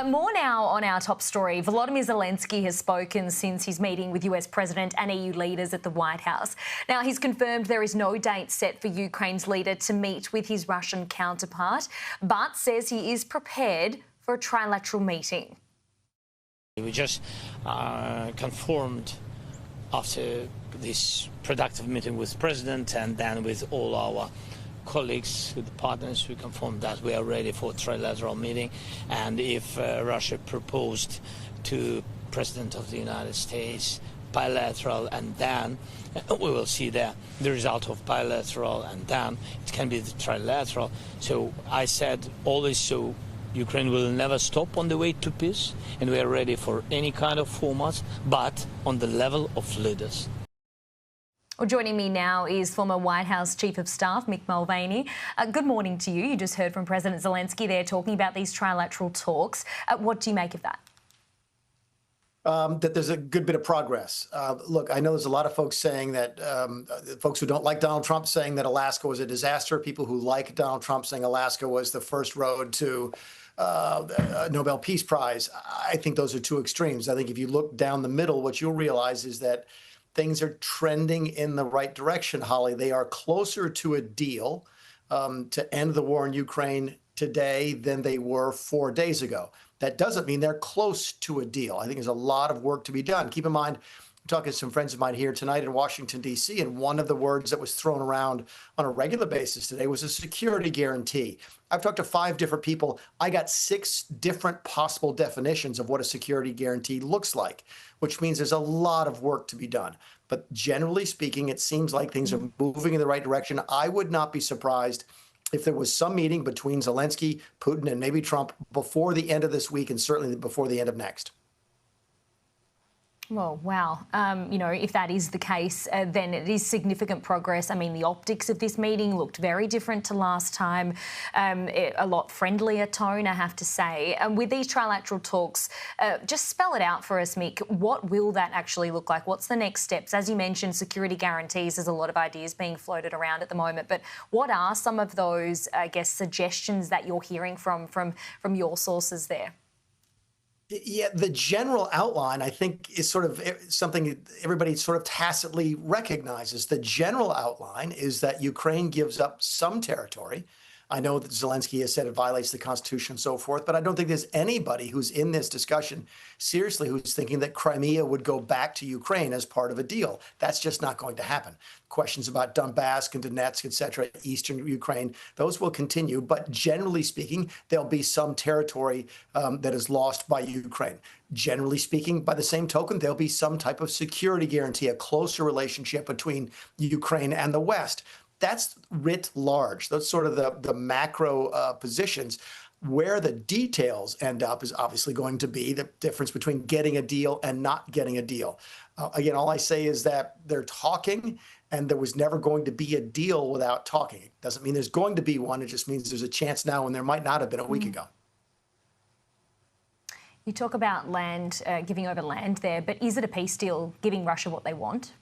More now on our top story. Volodymyr Zelensky has spoken since his meeting with US President and EU leaders at the White House. Now, he's confirmed there is no date set for Ukraine's leader to meet with his Russian counterpart, but says he is prepared for a trilateral meeting. We just confirmed after this productive meeting with the President and then with all our colleagues, with the partners, we confirmed that we are ready for a trilateral meeting. And if Russia proposed to President of the United States bilateral, and then we will see the result of bilateral, and then it can be the trilateral. So I said always, so Ukraine will never stop on the way to peace, and we are ready for any kind of formats, but on the level of leaders. Well, joining me now is former White House Chief of Staff, Mick Mulvaney. Good morning to you. You just heard from President Zelensky there talking about these trilateral talks. What do you make of that? That there's a good bit of progress. Look, I know there's a lot of folks saying that, folks who don't like Donald Trump saying that Alaska was a disaster, people who like Donald Trump saying Alaska was the first road to a Nobel Peace Prize. I think those are two extremes. I think if you look down the middle, what you'll realize is that things are trending in the right direction, Holly. They are closer to a deal to end the war in Ukraine today than they were 4 days ago. That doesn't mean they're close to a deal. I think there's a lot of work to be done. Keep in mind, I'm talking to some friends of mine here tonight in Washington, D.C., and one of the words that was thrown around on a regular basis today was a security guarantee. I've talked to 5 different people. I got 6 different possible definitions of what a security guarantee looks like, which means there's a lot of work to be done. But generally speaking, it seems like things are moving in the right direction. I would not be surprised if there was some meeting between Zelensky, Putin, and maybe Trump before the end of this week, and certainly before the end of next. Well, wow. You know, if that is the case, then it is significant progress. I mean, the optics of this meeting looked very different to last time, a lot friendlier tone, I have to say. With these trilateral talks, just spell it out for us, Mick. What will that actually look like? What's the next steps? As you mentioned, security guarantees, there's a lot of ideas being floated around at the moment, but what are some of those, I guess, suggestions that you're hearing from your sources there? Yeah, the general outline, I think, is sort of something everybody sort of tacitly recognizes. The general outline is that Ukraine gives up some territory. I know that Zelensky has said it violates the Constitution and so forth, but I don't think there's anybody who's in this discussion seriously who's thinking that Crimea would go back to Ukraine as part of a deal. That's just not going to happen. Questions about Donbass and Donetsk, et cetera, eastern Ukraine, those will continue. But generally speaking, there'll be some territory that is lost by Ukraine. Generally speaking, by the same token, there'll be some type of security guarantee, a closer relationship between Ukraine and the West. That's writ large. Those sort of the macro positions. Where the details end up is obviously going to be the difference between getting a deal and not getting a deal. Again, all I say is that they're talking, and there was never going to be a deal without talking. It doesn't mean there's going to be one. It just means there's a chance now when there might not have been a week ago. You talk about land, giving over land there, but is it a peace deal giving Russia what they want?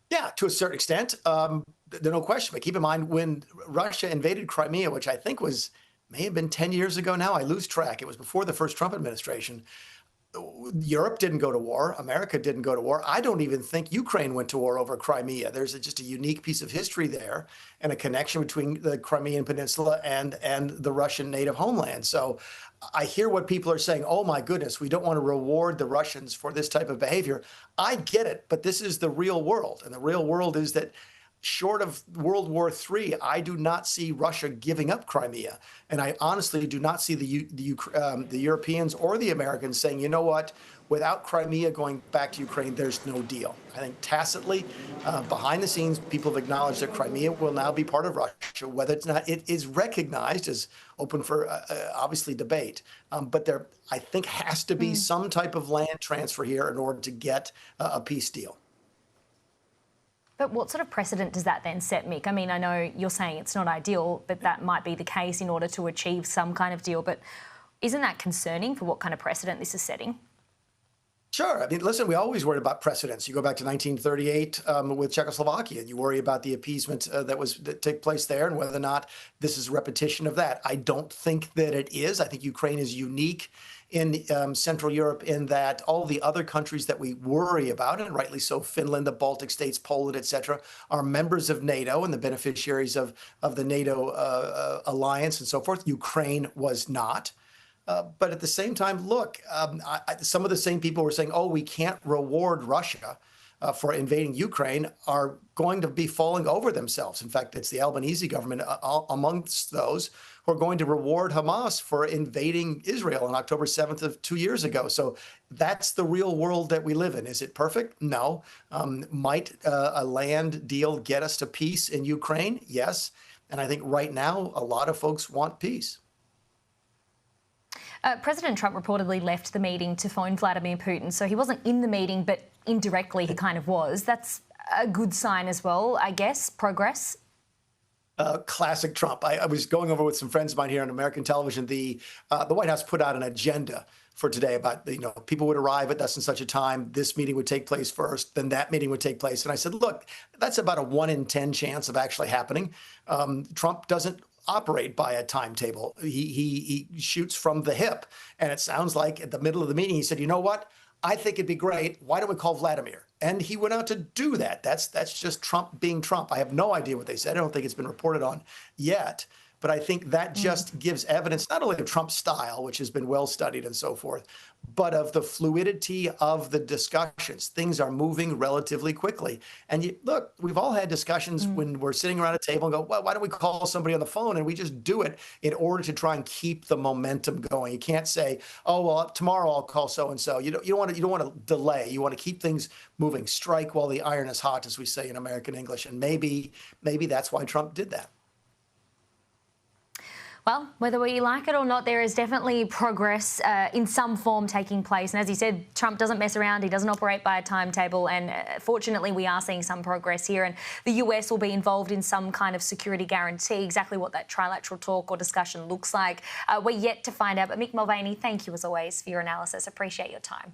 Yeah, to a certain extent, there's no question. But keep in mind, when Russia invaded Crimea, which I think may have been 10 years ago now, I lose track. It was before the first Trump administration. Europe didn't go to war. America didn't go to war. I don't even think Ukraine went to war over Crimea. There's just a unique piece of history there and a connection between the Crimean Peninsula and the Russian native homeland. So I hear what people are saying. Oh, my goodness, we don't want to reward the Russians for this type of behavior. I get it, but this is the real world. And the real world is that short of World War III, I do not see Russia giving up Crimea. And I honestly do not see the Europeans or the Americans saying, you know what, without Crimea going back to Ukraine, there's no deal. I think tacitly, behind the scenes, people have acknowledged that Crimea will now be part of Russia. Whether it's not, it is recognized as open for, obviously, debate. But there, I think, has to be some type of land transfer here in order to get a peace deal. But what sort of precedent does that then set, Mick? I mean, I know you're saying it's not ideal, but that might be the case in order to achieve some kind of deal. But isn't that concerning for what kind of precedent this is setting? Sure. I mean, listen, we always worried about precedents. You go back to 1938 with Czechoslovakia, and you worry about the appeasement that took place there and whether or not this is a repetition of that. I don't think that it is. I think Ukraine is unique in Central Europe in that all the other countries that we worry about, and rightly so, Finland, the Baltic states, Poland, et cetera, are members of NATO and the beneficiaries of the NATO alliance and so forth. Ukraine was not. But at the same time, look, some of the same people were saying, oh, we can't reward Russia for invading Ukraine are going to be falling over themselves. In fact, it's the Albanese government amongst those who are going to reward Hamas for invading Israel on October 7th of 2 years ago. So that's the real world that we live in. Is it perfect? No. Might a land deal get us to peace in Ukraine? Yes. And I think right now, a lot of folks want peace. President Trump reportedly left the meeting to phone Vladimir Putin, so he wasn't in the meeting, but indirectly he kind of was. That's a good sign as well, I guess. Progress. Classic Trump. I was going over with some friends of mine here on American television. The White House put out an agenda for today about, people would arrive at thus and such a time. This meeting would take place first, then that meeting would take place. And I said, look, that's about a 1 in 10 chance of actually happening. Trump doesn't operate by a timetable. He shoots from the hip. And it sounds like at the middle of the meeting, he said, you know what? I think it'd be great. Why don't we call Vladimir? And he went out to do that. That's just Trump being Trump. I have no idea what they said. I don't think it's been reported on yet. But I think that just gives evidence not only of Trump's style, which has been well studied and so forth, but of the fluidity of the discussions. Things are moving relatively quickly. And look, we've all had discussions when we're sitting around a table and go, well, why don't we call somebody on the phone? And we just do it in order to try and keep the momentum going. You can't say, oh, well, tomorrow I'll call so-and-so. You don't want to delay. You want to keep things moving. Strike while the iron is hot, as we say in American English. And maybe that's why Trump did that. Well, whether we like it or not, there is definitely progress in some form taking place. And as you said, Trump doesn't mess around. He doesn't operate by a timetable. And fortunately, we are seeing some progress here. And the US will be involved in some kind of security guarantee. Exactly what that trilateral talk or discussion looks like, we're yet to find out. But Mick Mulvaney, thank you as always for your analysis. Appreciate your time.